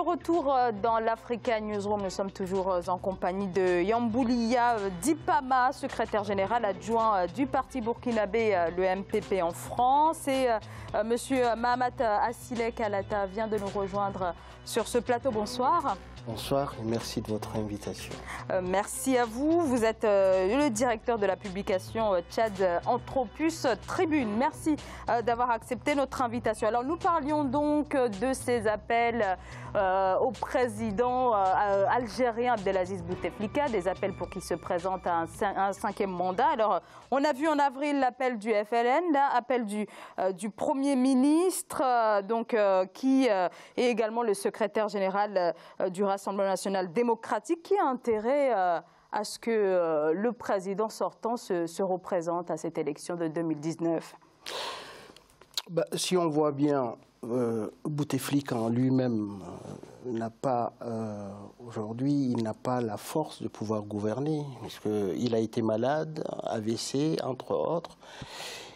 retour dans l'Africa Newsroom, nous sommes toujours en compagnie de Yamboulia Dipama, secrétaire général adjoint du parti burkinabé, le MPP en France. Et monsieur Mahamat Assilek Alata vient de nous rejoindre sur ce plateau. Bonsoir. Bonsoir et merci de votre invitation. Merci à vous. Vous êtes le directeur de la publication Tchad Anthropus Tribune. Merci d'avoir accepté notre invitation. Alors nous parlions donc de ces appels au président algérien Abdelaziz Bouteflika, des appels pour qu'il se présente à un cinquième mandat. Alors on a vu en avril l'appel du FLN, l'appel du Premier ministre, qui est également le secrétaire général du Rassemblement national démocratique, qui a intérêt à ce que le président sortant se représente à cette élection de 2019. Si on voit bien, Bouteflika en lui-même n'a pas, aujourd'hui, il n'a pas la force de pouvoir gouverner, parce qu'il a été malade, AVC, entre autres.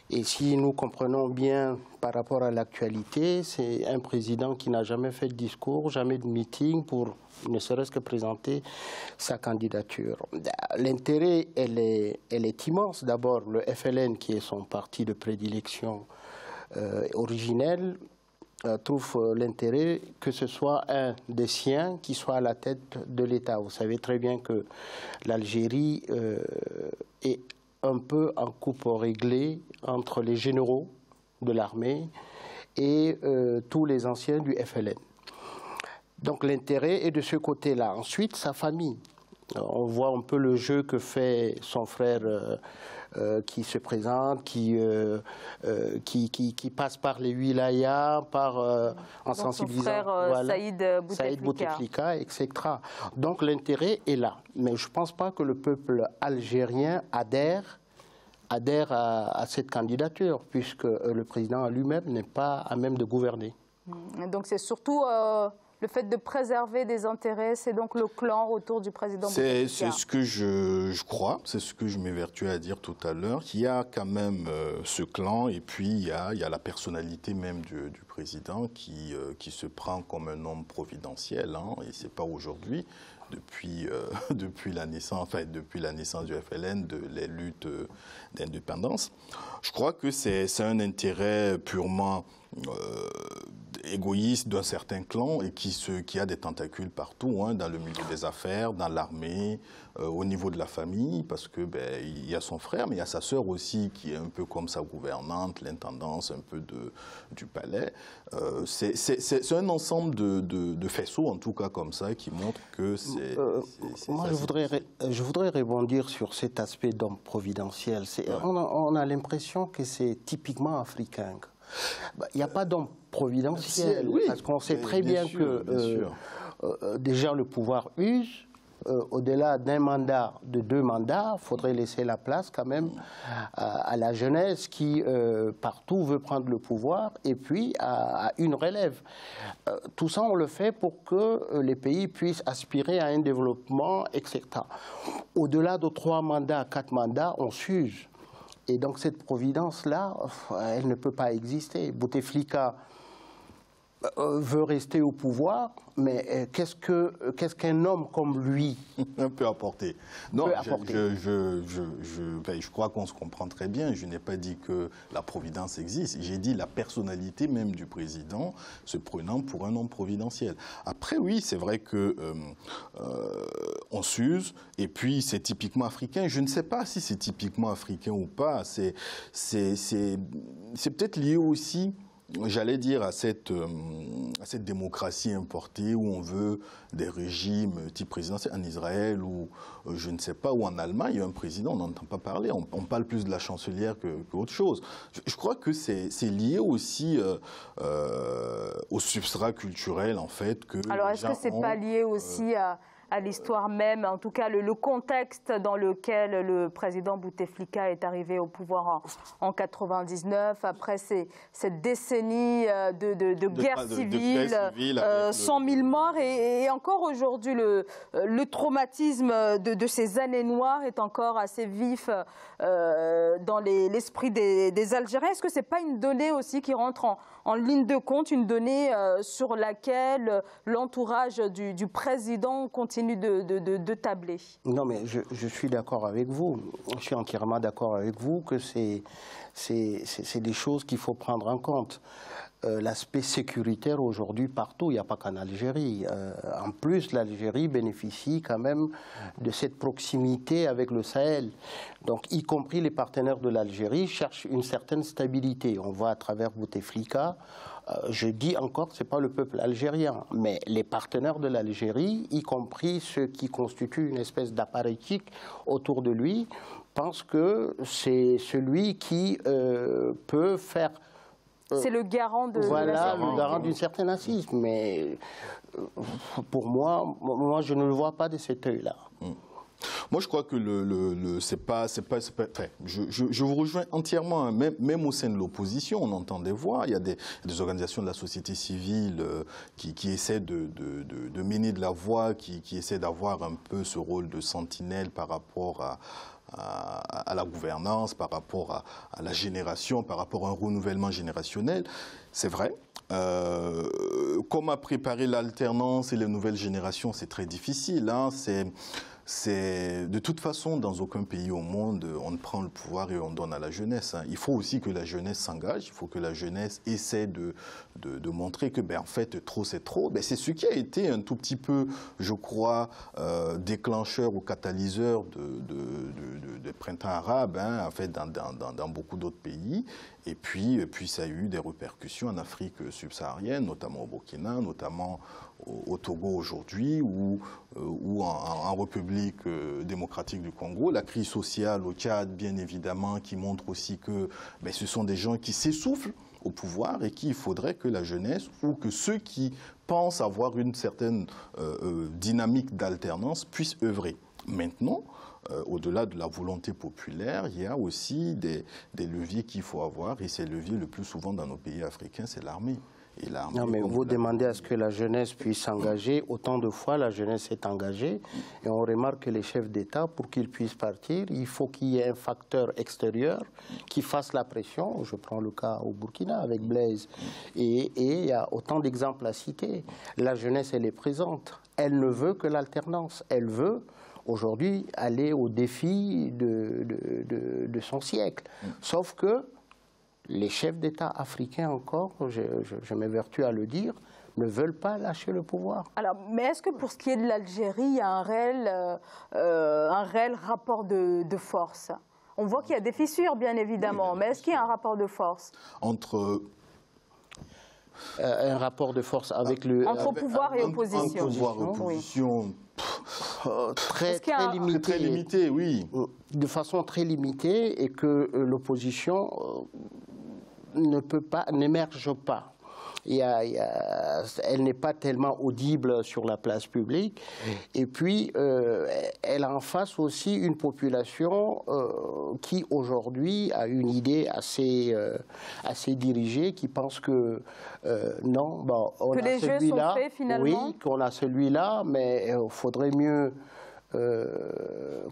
Et si nous comprenons bien par rapport à l'actualité, c'est un président qui n'a jamais fait de discours, jamais de meeting pour ne serait-ce que présenter sa candidature. L'intérêt, elle est immense. D'abord, le FLN, qui est son parti de prédilection originel, trouve l'intérêt que ce soit un des siens qui soit à la tête de l'État. Vous savez très bien que l'Algérie est un peu en coupe réglée entre les généraux de l'armée et tous les anciens du FLN. Donc l'intérêt est de ce côté-là. Ensuite, sa famille. On voit un peu le jeu que fait son frère qui se présente, qui passe par les wilayas, en sensibilisant son frère, Saïd Bouteflika, etc. Donc l'intérêt est là. Mais je ne pense pas que le peuple algérien adhère à cette candidature, puisque le président lui-même n'est pas à même de gouverner. Donc c'est surtout le fait de préserver des intérêts, c'est donc le clan autour du président Bouteflika. C'est ce que je crois, c'est ce que je m'évertuais à dire tout à l'heure, qu'il y a quand même ce clan et puis il y a la personnalité même du président qui se prend comme un homme providentiel, hein, et c'est pas aujourd'hui. Depuis la naissance du FLN, les luttes d'indépendance. Je crois que c'est un intérêt purement égoïste d'un certain clan et qui a des tentacules partout, hein, dans le milieu des affaires, dans l'armée, au niveau de la famille, parce que il y a son frère, mais il y a sa sœur aussi qui est un peu comme sa gouvernante, l'intendance un peu du palais. C'est un ensemble de faisceaux, en tout cas comme ça, qui montrent que c'est... Moi, je voudrais rebondir sur cet aspect d'homme providentiel. On a l'impression que c'est typiquement africain. Il n'y a pas d'homme providentiel, oui, parce qu'on sait très bien que déjà le pouvoir use. Au-delà d'un mandat, de 2 mandats, il faudrait laisser la place quand même à la jeunesse qui, partout, veut prendre le pouvoir, et puis à une relève. Tout ça, on le fait pour que les pays puissent aspirer à un développement, etc. Au-delà de 3 mandats, 4 mandats, on s'use. Et donc cette providence-là, elle ne peut pas exister. Bouteflika veut rester au pouvoir, mais qu'est-ce qu'un homme comme lui peut apporter? Non, je crois qu'on se comprend très bien. Je n'ai pas dit que la providence existe. J'ai dit la personnalité même du président se prenant pour un homme providentiel. Après, oui, c'est vrai que on s'use, et puis c'est typiquement africain. Je ne sais pas si c'est typiquement africain ou pas. C'est peut-être lié aussi, j'allais dire, à cette démocratie importée où on veut des régimes type présidentiel. En Israël ou je ne sais pas, ou en Allemagne, il y a un président, on n'entend pas parler. On parle plus de la chancelière qu'autre chose. Je crois que c'est lié aussi au substrat culturel, en fait. Alors est-ce que c'est pas lié aussi à l'histoire même, en tout cas le contexte dans lequel le président Bouteflika est arrivé au pouvoir en 99, après cette décennie de guerre civile, 100 000 morts, et encore aujourd'hui le traumatisme de ces années noires est encore assez vif dans l'esprit des Algériens. Est-ce que ce n'est pas une donnée aussi qui rentre en ligne de compte, une donnée sur laquelle l'entourage du président continue de tabler? Non, mais je suis d'accord avec vous. Je suis entièrement d'accord avec vous que c'est des choses qu'il faut prendre en compte. L'aspect sécuritaire aujourd'hui partout, il n'y a pas qu'en Algérie. En plus, l'Algérie bénéficie quand même de cette proximité avec le Sahel. Donc, y compris les partenaires de l'Algérie cherchent une certaine stabilité. On voit à travers Bouteflika, je dis encore, ce n'est pas le peuple algérien, mais les partenaires de l'Algérie, y compris ceux qui constituent une espèce d'appareiltique autour de lui, pensent que c'est celui qui peut faire... c'est le garant de la le garant d'une certaine assise, mais pour moi, je ne le vois pas de cet œil-là. Moi, je crois que je vous rejoins entièrement, hein. Même au sein de l'opposition, on entend des voix. Il y a des organisations de la société civile qui essaient de mener de la voix, qui essaient d'avoir un peu ce rôle de sentinelle par rapport à la gouvernance, par rapport à la génération, par rapport à un renouvellement générationnel. C'est vrai. Comment préparer l'alternance et les nouvelles générations, c'est très difficile, hein. De toute façon, dans aucun pays au monde, on ne prend le pouvoir et on donne à la jeunesse, hein. Il faut aussi que la jeunesse s'engage, il faut que la jeunesse essaie de montrer que, en fait, trop c'est trop. C'est ce qui a été un tout petit peu, je crois, déclencheur ou catalyseur de printemps arabe, hein, en fait, dans beaucoup d'autres pays. Et puis, ça a eu des répercussions en Afrique subsaharienne, notamment au Burkina, notamment au Togo aujourd'hui, ou en République démocratique du Congo. La crise sociale au Tchad, bien évidemment, qui montre aussi que ce sont des gens qui s'essoufflent au pouvoir et qu'il faudrait que la jeunesse ou que ceux qui pensent avoir une certaine dynamique d'alternance puissent œuvrer. Maintenant, au-delà de la volonté populaire, il y a aussi des leviers qu'il faut avoir, et ces leviers, le plus souvent dans nos pays africains, c'est l'armée. Non, mais vous demandez à ce que la jeunesse puisse s'engager. Autant de fois, la jeunesse est engagée. Et on remarque que les chefs d'État, pour qu'ils puissent partir, il faut qu'il y ait un facteur extérieur qui fasse la pression. Je prends le cas au Burkina avec Blaise. Et il y a autant d'exemples à citer. La jeunesse, elle est présente. Elle ne veut que l'alternance. Elle veut aujourd'hui aller au défi de son siècle. Sauf que les chefs d'État africains encore, je m'évertue à le dire, ne veulent pas lâcher le pouvoir. Alors, mais est-ce que pour ce qui est de l'Algérie, il y a un réel rapport de force? On voit qu'il y a des fissures, bien évidemment, oui, mais est-ce qu'il y a un rapport de force entre... un rapport de force avec le... Entre pouvoir et opposition. Entre pouvoir et opposition... Oui. Très limité. Très limité, oui. De façon très limitée, et que l'opposition n'émerge pas. Elle n'est pas tellement audible sur la place publique. Et puis, elle a en face aussi une population qui, aujourd'hui, a une idée assez dirigée, qui pense que non, on que a celui-là. Oui, qu'on a celui-là, mais il faudrait mieux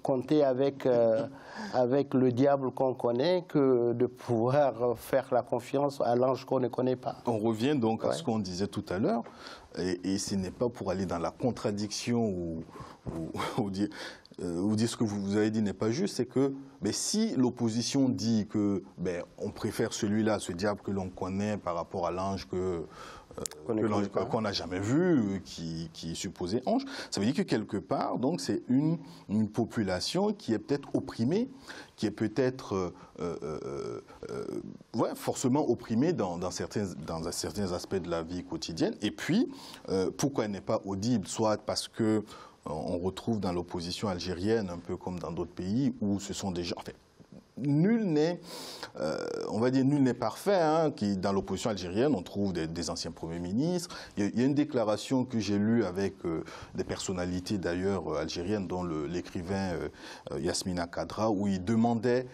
compter avec le diable qu'on connaît que de pouvoir faire la confiance à l'ange qu'on ne connaît pas. On revient donc à ce qu'on disait tout à l'heure, et ce n'est pas pour aller dans la contradiction ou dire ce que vous avez dit n'est pas juste, c'est que si l'opposition dit que on préfère celui-là, ce diable que l'on connaît par rapport à l'ange qu'on n'a jamais vu, qui est supposé ange, ça veut dire que quelque part, donc, c'est une population qui est peut-être opprimée, qui est peut-être forcément opprimée dans certains aspects de la vie quotidienne. Et puis, pourquoi elle n'est pas audible? Soit parce que on retrouve dans l'opposition algérienne, un peu comme dans d'autres pays, où ce sont des gens... nul n'est, on va dire, nul n'est parfait. Hein, dans l'opposition algérienne, on trouve des anciens premiers ministres. Il y a une déclaration que j'ai lue avec des personnalités d'ailleurs algériennes, dont l'écrivain Yasmina Kadra, où il demandait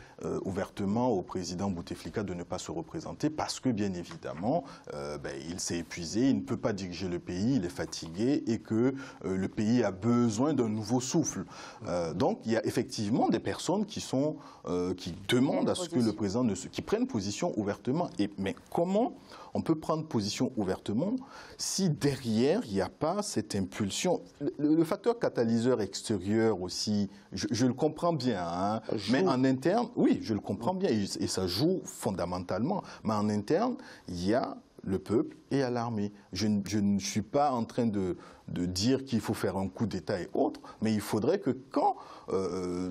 ouvertement au président Bouteflika de ne pas se représenter parce que, bien évidemment, il s'est épuisé, il ne peut pas diriger le pays, il est fatigué et que le pays a besoin d'un nouveau souffle. Donc, il y a effectivement des personnes qui demandent à ce que le président qui prenne position ouvertement. Mais comment on peut prendre position ouvertement si derrière, il n'y a pas cette impulsion? Le facteur catalyseur extérieur aussi, je le comprends bien, hein, mais en interne, oui, je le comprends bien, et ça joue fondamentalement. Mais en interne, il y a le peuple et à l'armée. Je ne suis pas en train de dire qu'il faut faire un coup d'État et autres, mais il faudrait que quand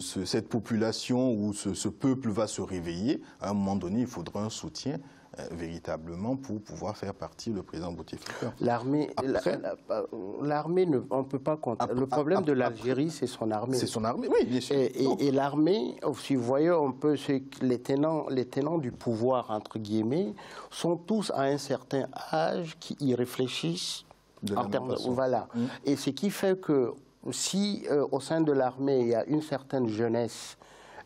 cette population ou ce peuple va se réveiller, à un moment donné, il faudra un soutien véritablement pour pouvoir faire partie le président Bouteflika. L'armée, on ne peut pas compter. Le problème de l'Algérie, c'est son armée. C'est son armée, oui, bien sûr. Et l'armée, si vous voyez un peu les tenants du pouvoir, entre guillemets, sont tous à un certain âge qui y réfléchissent. Voilà. Et ce qui fait que si au sein de l'armée, il y a une certaine jeunesse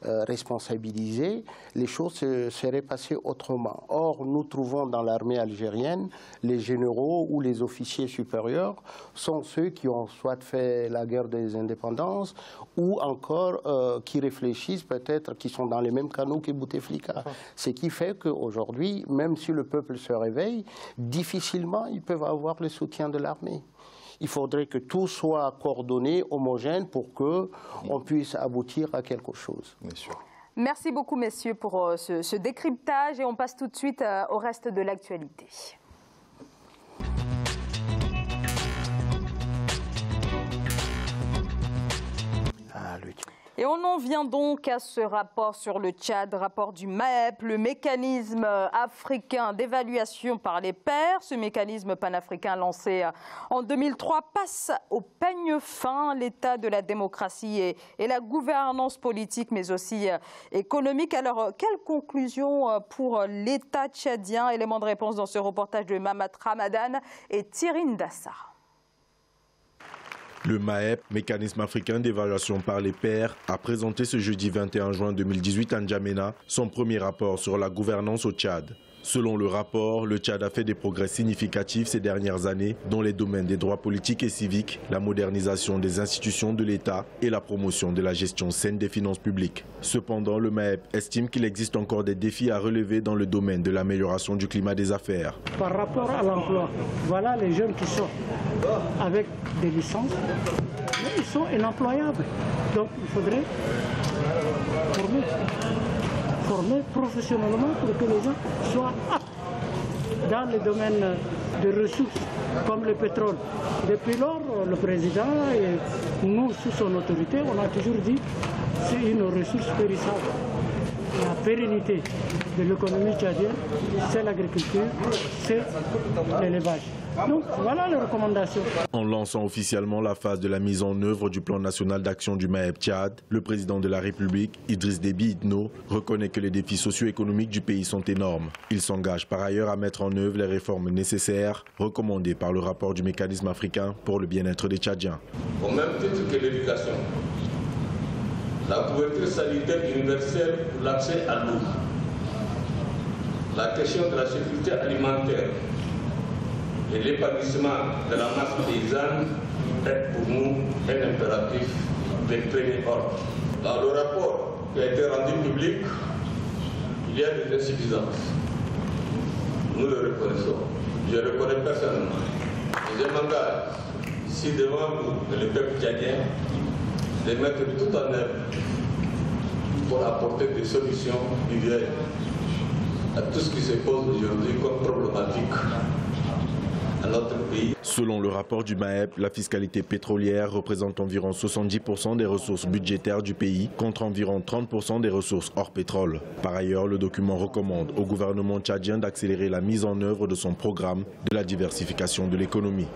responsabilisés, les choses seraient passées autrement. Or, nous trouvons dans l'armée algérienne, les généraux ou les officiers supérieurs sont ceux qui ont soit fait la guerre des indépendances ou encore qui réfléchissent peut-être, qui sont dans les mêmes canaux que Bouteflika. Ce qui fait qu'aujourd'hui, même si le peuple se réveille, difficilement ils peuvent avoir le soutien de l'armée. Il faudrait que tout soit coordonné, homogène, pour qu'on puisse aboutir à quelque chose. Bien sûr. Merci beaucoup, messieurs, pour ce décryptage. Et on passe tout de suite au reste de l'actualité. Et on en vient donc à ce rapport sur le Tchad, rapport du MAEP, le mécanisme africain d'évaluation par les pairs. Ce mécanisme panafricain lancé en 2003 passe au peigne fin l'état de la démocratie et la gouvernance politique, mais aussi économique. Alors, quelle conclusion pour l'État tchadien? Élément de réponse dans ce reportage de Mamat Ramadan et Thierry Ndassa. Le MAEP, mécanisme africain d'évaluation par les pairs, a présenté ce jeudi 21 juin 2018 à N'Djamena son premier rapport sur la gouvernance au Tchad. Selon le rapport, le Tchad a fait des progrès significatifs ces dernières années dans les domaines des droits politiques et civiques, la modernisation des institutions de l'État et la promotion de la gestion saine des finances publiques. Cependant, le MAEP estime qu'il existe encore des défis à relever dans le domaine de l'amélioration du climat des affaires. Par rapport à l'emploi, voilà les jeunes qui sortent avec des licences, mais ils sont inemployables. Donc il faudrait former professionnellement pour que les gens soient aptes dans les domaines de ressources comme le pétrole. Depuis lors, le président et nous, sous son autorité, on a toujours dit que c'est une ressource périssable. La pérennité de l'économie tchadienne, c'est l'agriculture, c'est l'élevage. Donc voilà les recommandations. En lançant officiellement la phase de la mise en œuvre du plan national d'action du MAEP Tchad, le président de la République, Idriss Déby Itno, reconnaît que les défis socio-économiques du pays sont énormes. Il s'engage par ailleurs à mettre en œuvre les réformes nécessaires recommandées par le rapport du mécanisme africain pour le bien-être des Tchadiens. Au même titre que l'éducation, la couverture sanitaire universelle pour l'accès à l'eau, la question de la sécurité alimentaire et l'épanouissement de la masse paysanne est pour nous un impératif de premier ordre. Dans le rapport qui a été rendu public, il y a des insuffisances. Nous le reconnaissons. Je le reconnais personnellement. Et je m'engage ici devant vous, le peuple tchadien, de mettre tout en œuvre pour apporter des solutions duelles à tout ce qui se pose aujourd'hui comme problématique à notre pays. Selon le rapport du MAEP, la fiscalité pétrolière représente environ 70% des ressources budgétaires du pays, contre environ 30% des ressources hors pétrole. Par ailleurs, le document recommande au gouvernement tchadien d'accélérer la mise en œuvre de son programme de la diversification de l'économie.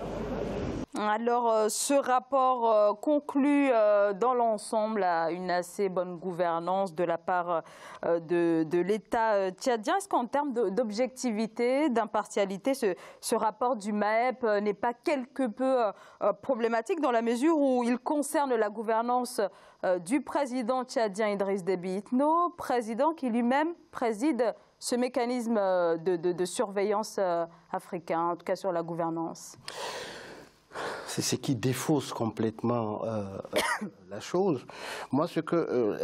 Alors, ce rapport conclut dans l'ensemble à une assez bonne gouvernance de la part de l'État tchadien. Est-ce qu'en termes d'objectivité, d'impartialité, ce rapport du MAEP n'est pas quelque peu problématique dans la mesure où il concerne la gouvernance du président tchadien Idriss Déby Itno, président qui lui-même préside ce mécanisme de surveillance africain, en tout cas sur la gouvernance? C'est ce qui défausse complètement la chose. Moi,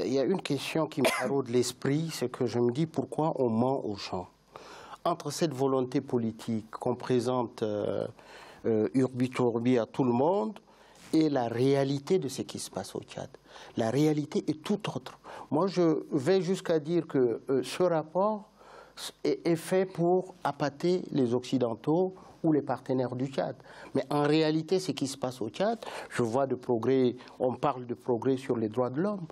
il y a une question qui me taraude l'esprit, c'est que je me dis pourquoi on ment aux gens. Entre cette volonté politique qu'on présente urbi-tourbi à tout le monde et la réalité de ce qui se passe au Tchad. La réalité est tout autre. Moi, je vais jusqu'à dire que ce rapport est fait pour appâter les Occidentaux ou les partenaires du Tchad. Mais en réalité, ce qui se passe au Tchad, je vois de progrès, on parle de progrès sur les droits de l'homme.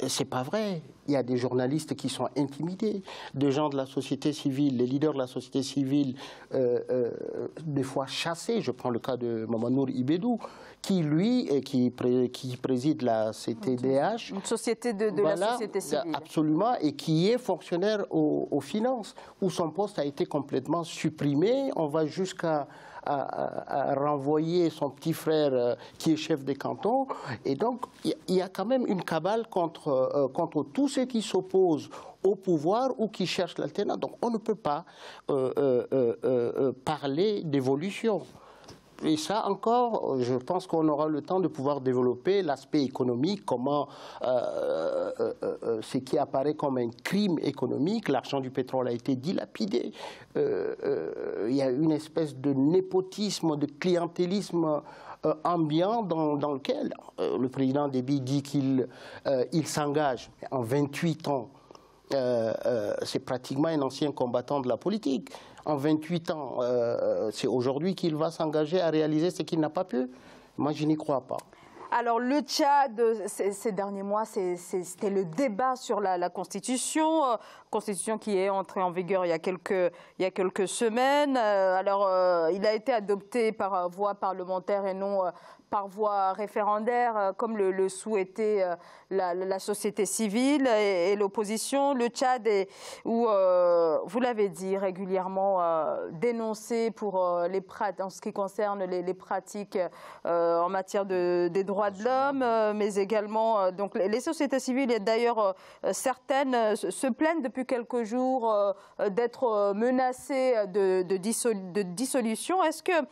C'est pas vrai. Il y a des journalistes qui sont intimidés, des gens de la société civile, les leaders de la société civile, des fois chassés. Je prends le cas de Mamanour Ibedou, qui lui, qui préside la CTDH. Une société de la société civile. Absolument, et qui est fonctionnaire aux finances, où son poste a été complètement supprimé. On va jusqu'à renvoyer son petit frère qui est chef des cantons. Et donc, il y a quand même une cabale contre tous ceux qui s'opposent au pouvoir ou qui cherchent l'alternance. Donc, on ne peut pas parler d'évolution. Et ça encore, je pense qu'on aura le temps de pouvoir développer l'aspect économique, comment ce qui apparaît comme un crime économique, l'argent du pétrole a été dilapidé. Il y a une espèce de népotisme, de clientélisme ambiant dans lequel le président Déby dit qu'il s'engage en 28 ans. C'est pratiquement un ancien combattant de la politique. En 28 ans, c'est aujourd'hui qu'il va s'engager à réaliser ce qu'il n'a pas pu. Moi, je n'y crois pas. Alors, le Tchad, ces derniers mois, c'était le débat sur la Constitution, Constitution qui est entrée en vigueur il y a quelques semaines. Alors, il a été adopté par voie parlementaire et non par voie référendaire, comme le souhaitait la société civile et l'opposition. Le Tchad est, où, vous l'avez dit, régulièrement dénoncé pour en ce qui concerne les pratiques en matière des droits de l'homme, mais également donc les sociétés civiles, et d'ailleurs certaines se plaignent depuis quelques jours d'être menacées de dissolution. Est-ce que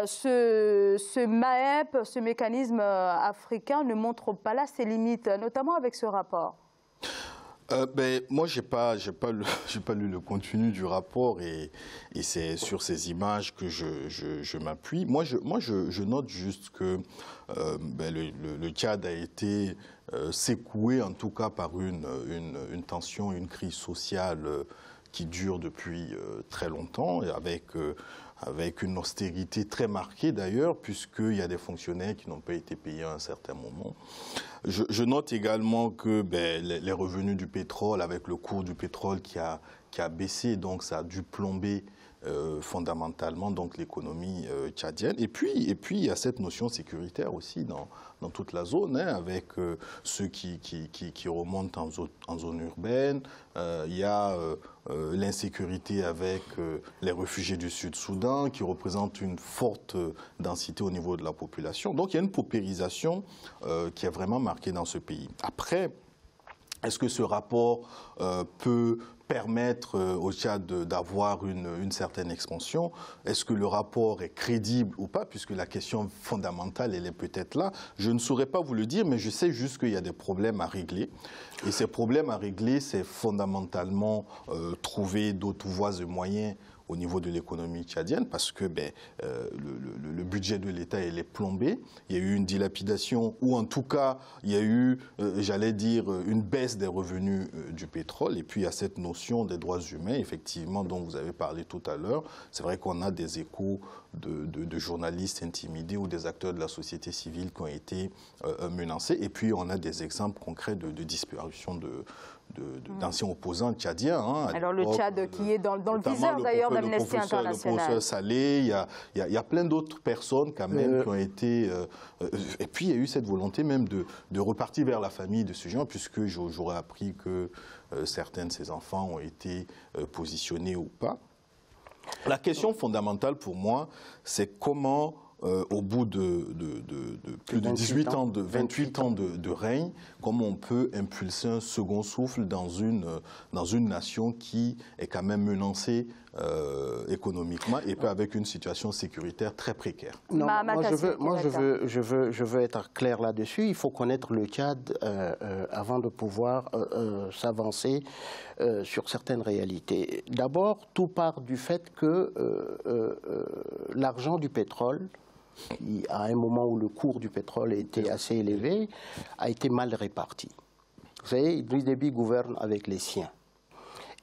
ce MAEP, ce mécanisme africain, ne montre pas là ses limites, notamment avec ce rapport? Moi, j'ai pas lu le contenu du rapport et c'est sur ces images que je m'appuie. Moi, je note juste que le Tchad a été secoué, en tout cas, par une tension, une crise sociale qui dure depuis très longtemps, et avec une austérité très marquée d'ailleurs, puisqu'il y a des fonctionnaires qui n'ont pas été payés à un certain moment. Je note également que les revenus du pétrole, avec le cours du pétrole qui a baissé, donc ça a dû plomber fondamentalement donc l'économie tchadienne. Et puis il y a cette notion sécuritaire aussi dans toute la zone, hein, avec ceux qui remontent en zone urbaine. Il y a l'insécurité avec les réfugiés du Sud-Soudan qui représentent une forte densité au niveau de la population. Donc il y a une paupérisation qui est vraiment marquée dans ce pays. Après, est-ce que ce rapport peut permettre au Tchad d'avoir une certaine expansion? Est-ce que le rapport est crédible ou pas? Puisque la question fondamentale, elle est peut-être là. Je ne saurais pas vous le dire, mais je sais juste qu'il y a des problèmes à régler. Et ces problèmes à régler, c'est fondamentalement trouver d'autres voies et moyens au niveau de l'économie tchadienne, parce que le budget de l'État est plombé. Il y a eu une dilapidation, ou en tout cas, il y a eu, j'allais dire, une baisse des revenus du pétrole. Et puis, il y a cette notion des droits humains, effectivement, dont vous avez parlé tout à l'heure. C'est vrai qu'on a des échos de journalistes intimidés ou des acteurs de la société civile qui ont été menacés. Et puis, on a des exemples concrets de disparition d'anciens opposants tchadiens. Hein, alors le Tchad qui est dans le viseur d'ailleurs d'Amnesty International. Le professeur Saleh, il y a plein d'autres personnes quand même qui ont été... et puis il y a eu cette volonté même de repartir vers la famille de ce genre, puisque j'aurais appris que certains de ces enfants ont été positionnés ou pas. La question fondamentale pour moi, c'est comment... au bout de plus de 28 ans de règne, comment on peut impulser un second souffle dans une nation qui est quand même menacée économiquement et pas avec une situation sécuritaire très précaire. Non, je veux être clair là-dessus. Il faut connaître le Tchad avant de pouvoir s'avancer sur certaines réalités. D'abord, tout part du fait que l'argent du pétrole, à un moment où le cours du pétrole était assez élevé, a été mal réparti. Vous savez, Idriss Déby gouverne avec les siens.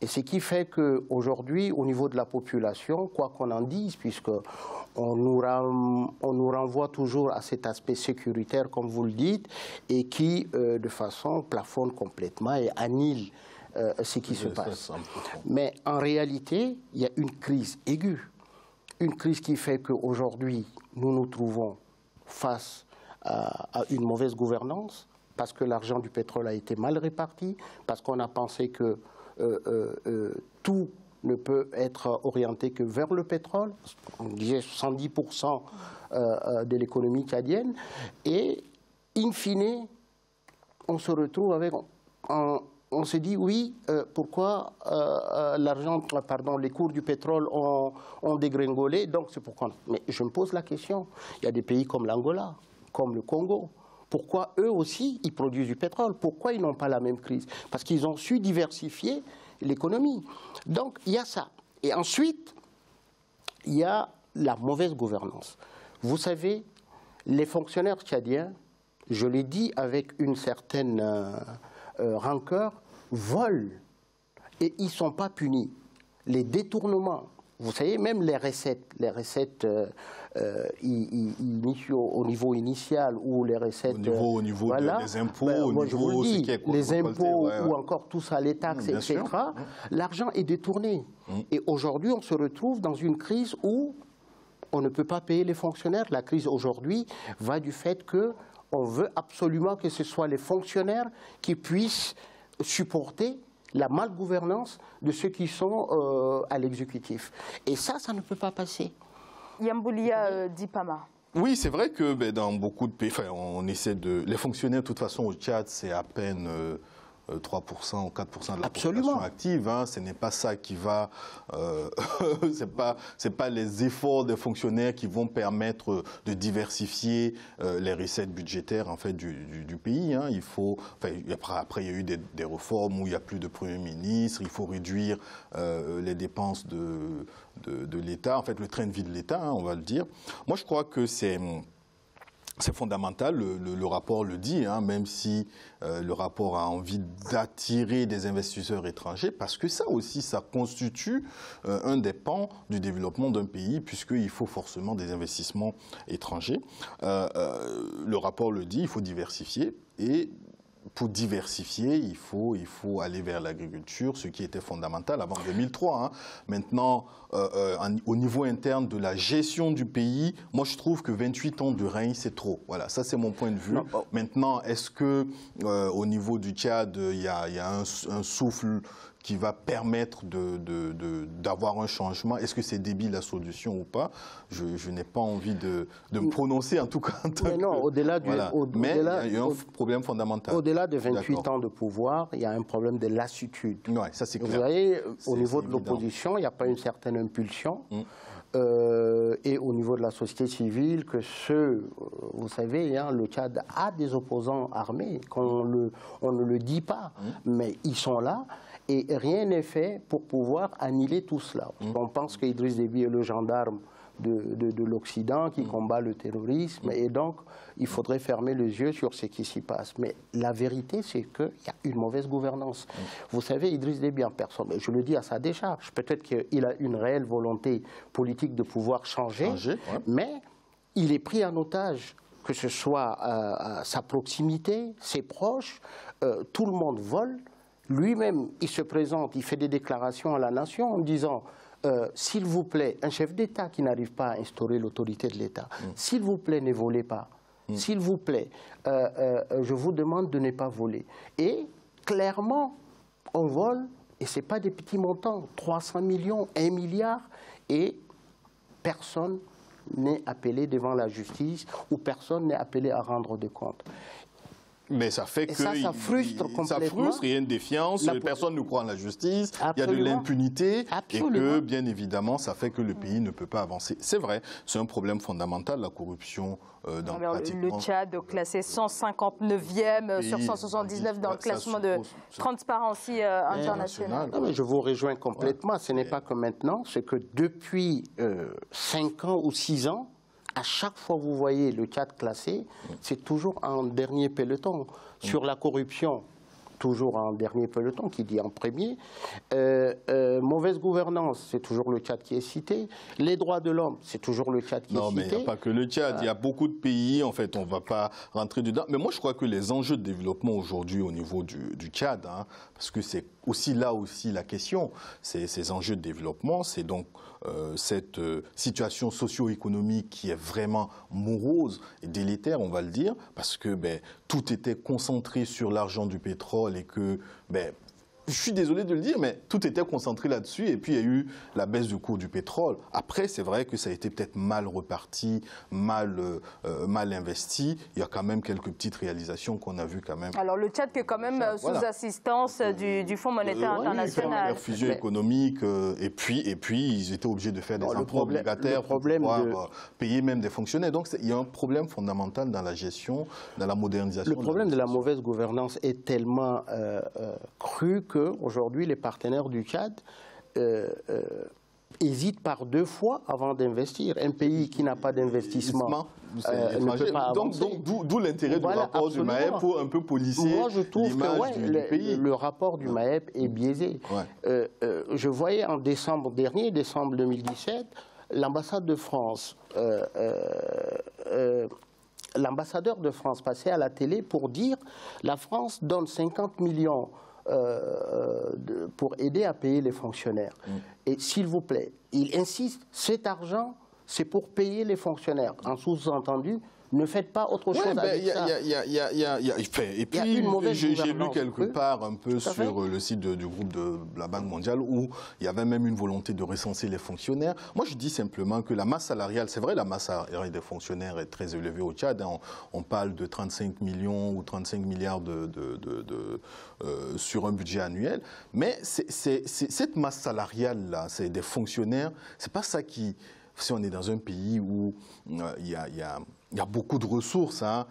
Et ce qui fait qu'aujourd'hui, au niveau de la population, quoi qu'on en dise, puisqu'on nous renvoie toujours à cet aspect sécuritaire, comme vous le dites, et qui, de façon, plafonne complètement et annule ce qui se passe. Mais en réalité, il y a une crise aiguë. Une crise qui fait qu'aujourd'hui, nous nous trouvons face à une mauvaise gouvernance, parce que l'argent du pétrole a été mal réparti, parce qu'on a pensé que tout ne peut être orienté que vers le pétrole, on disait 70% de l'économie tchadienne, et in fine, on se retrouve avec... On se dit, oui, pourquoi les cours du pétrole ont dégringolé, donc c'est pourquoi. Mais je me pose la question, il y a des pays comme l'Angola, comme le Congo, pourquoi eux aussi, ils produisent du pétrole? Pourquoi ils n'ont pas la même crise? Parce qu'ils ont su diversifier l'économie. Donc, il y a ça. Et ensuite, il y a la mauvaise gouvernance. Vous savez, les fonctionnaires tchadiens, je l'ai dit avec une certaine... rancœur, volent et ils ne sont pas punis. Les détournements, vous savez, même les recettes au niveau initial ou les recettes... Au niveau voilà, des impôts, moi je vous le dis, les impôts ou encore tout ça, les taxes, etc., l'argent est détourné. Et aujourd'hui, on se retrouve dans une crise où on ne peut pas payer les fonctionnaires. La crise aujourd'hui va du fait que on veut absolument que ce soit les fonctionnaires qui puissent supporter la malgouvernance de ceux qui sont à l'exécutif. Et ça ne peut pas passer. Yamboulia Dipama. Oui, c'est vrai que dans beaucoup de pays, on essaie de... Les fonctionnaires, de toute façon, au Tchad, c'est à peine 3% ou 4% de la population active. Hein. Ce n'est pas ça qui va... c'est pas les efforts des fonctionnaires qui vont permettre de diversifier les recettes budgétaires en fait, du pays. Hein. Il faut, après, il y a eu des réformes où il n'y a plus de Premier ministre. Il faut réduire les dépenses de l'État, en fait, le train de vie de l'État, hein, on va le dire. Moi, je crois que c'est fondamental, le rapport le dit, hein, même si le rapport a envie d'attirer des investisseurs étrangers, parce que ça aussi, ça constitue un des pans du développement d'un pays, puisqu'il faut forcément des investissements étrangers. Le rapport le dit, il faut diversifier, et pour diversifier, il faut aller vers l'agriculture, ce qui était fondamental avant 2003. Hein. Maintenant, au niveau interne de la gestion du pays, moi je trouve que 28 ans de règne, c'est trop. Voilà, ça c'est mon point de vue. Maintenant, est-ce que au niveau du Tchad, il y a un souffle qui va permettre d'avoir un changement? Est-ce que c'est Déby la solution ou pas? Je n'ai pas envie de me prononcer en tout cas. Mais non, au-delà du... Voilà. Mais il y a un problème fondamental. Au-delà de 28 ans de pouvoir, il y a un problème de lassitude. Ouais, ça c'est clair. Vous voyez, au niveau de l'opposition, il n'y a pas une certaine impulsion. Et au niveau de la société civile, vous savez, hein, le Tchad a des opposants armés, on ne le dit pas, mais ils sont là. Et rien n'est fait pour pouvoir annihiler tout cela. On pense qu'Idriss Déby est le gendarme de l'Occident qui combat le terrorisme et donc il faudrait fermer les yeux sur ce qui s'y passe. Mais la vérité, c'est qu'il y a une mauvaise gouvernance. Vous savez, Idriss Déby en personne, je le dis à sa décharge, peut-être qu'il a une réelle volonté politique de pouvoir changer. Mais il est pris en otage, que ce soit à sa proximité, ses proches, tout le monde vole. lui-même, il se présente, il fait des déclarations à la nation en disant s'il vous plaît, un chef d'État qui n'arrive pas à instaurer l'autorité de l'État, s'il vous plaît, ne volez pas. S'il vous plaît, je vous demande de ne pas voler. Et clairement, on vole, et ce n'est pas des petits montants, 300 millions, 1 milliard, et personne n'est appelé devant la justice ou personne n'est appelé à rendre des comptes. Mais ça fait que ça frustre complètement. Ça frustre, il y a une défiance, personne ne croit en la justice, Absolument. il y a de l'impunité, et Absolument. que, bien évidemment, ça fait que le pays ne peut pas avancer. C'est vrai, c'est un problème fondamental, la corruption dans le Tchad, classé 159e sur 179 dans le classement de Transparency International. Non, mais je vous rejoins complètement. Ce n'est pas que maintenant, c'est que depuis 5 ans ou 6 ans, à chaque fois que vous voyez le Tchad classé, c'est toujours en dernier peloton. Sur la corruption, toujours en dernier peloton, qui dit en premier. Mauvaise gouvernance, c'est toujours le Tchad qui est cité. Les droits de l'homme, c'est toujours le Tchad qui est cité. Non, mais il n'y a pas que le Tchad. Il y a beaucoup de pays, en fait, on ne va pas rentrer dedans. Mais moi, je crois que les enjeux de développement aujourd'hui au niveau du Tchad, hein, parce que c'est aussi là aussi la question, ces enjeux de développement, c'est donc cette situation socio-économique qui est vraiment morose et délétère, on va le dire, parce que tout était concentré sur l'argent du pétrole et que, je suis désolé de le dire, mais tout était concentré là-dessus et puis il y a eu la baisse du cours du pétrole. Après, c'est vrai que ça a été peut-être mal reparti, mal investi. Il y a quand même quelques petites réalisations qu'on a vues quand même. Alors le Tchad qui est quand même sous assistance du Fonds monétaire international. Une fusion économique et puis ils étaient obligés de faire des emprunts obligataires pour pouvoir payer même des fonctionnaires. Donc il y a un problème fondamental dans la gestion, dans la modernisation. Le problème de la mauvaise gouvernance est tellement cru que aujourd'hui, les partenaires du Tchad hésitent par 2 fois avant d'investir. Un pays qui n'a pas d'investissement ne peut pas avancer. Donc, d'où l'intérêt du rapport du MAEP pour un peu policer l'image du pays. Le rapport du MAEP est biaisé. Je voyais en décembre dernier, décembre 2017, l'ambassade de France... l'ambassadeur de France passait à la télé pour dire la France donne 50 millions pour aider à payer les fonctionnaires. Et s'il vous plaît, il insiste, cet argent, c'est pour payer les fonctionnaires. En sous-entendu, ne faites pas autre chose avec ça. Et puis, j'ai lu quelque part un peu sur le site du groupe de la Banque mondiale où il y avait même une volonté de recenser les fonctionnaires. Moi, je dis simplement que la masse salariale, c'est vrai, la masse salariale des fonctionnaires est très élevée au Tchad. On parle de 35 millions ou 35 milliards sur un budget annuel. Mais cette masse salariale-là, c'est des fonctionnaires, c'est pas ça qui... Si on est dans un pays où il y a beaucoup de ressources, hein,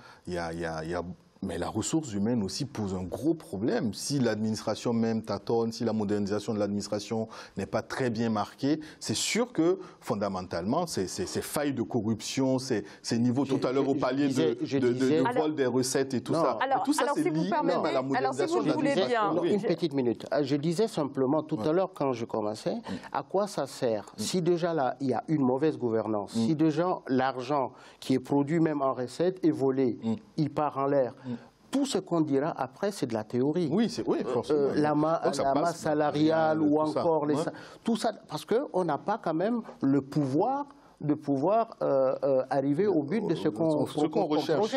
mais la ressource humaine aussi pose un gros problème. Si l'administration même tâtonne, si la modernisation de l'administration n'est pas très bien marquée, c'est sûr que fondamentalement, ces failles de corruption, ces niveaux, tout à l'heure au palier de vol des recettes et tout ça. Alors, tout ça, c'est lié à la modernisation de l'administration. Une petite minute. Je disais simplement tout à l'heure quand je commençais, à quoi ça sert si déjà là, il y a une mauvaise gouvernance, si déjà l'argent qui est produit même en recettes est volé, il part en l'air. Tout ce qu'on dira après, c'est de la théorie. Oui, forcément. La masse salariale ou encore tout ça, parce qu'on n'a pas quand même le pouvoir de arriver au but de ce qu'on recherche.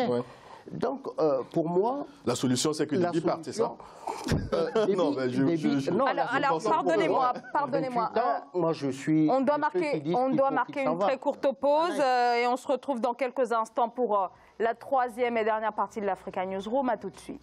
Donc, pour moi... La solution, c'est que Déby parte, c'est ça? Alors, pardonnez-moi. Moi, je suis... On doit marquer une très courte pause et on se retrouve dans quelques instants pour la 3e et dernière partie de l'Africa Newsroom. À tout de suite.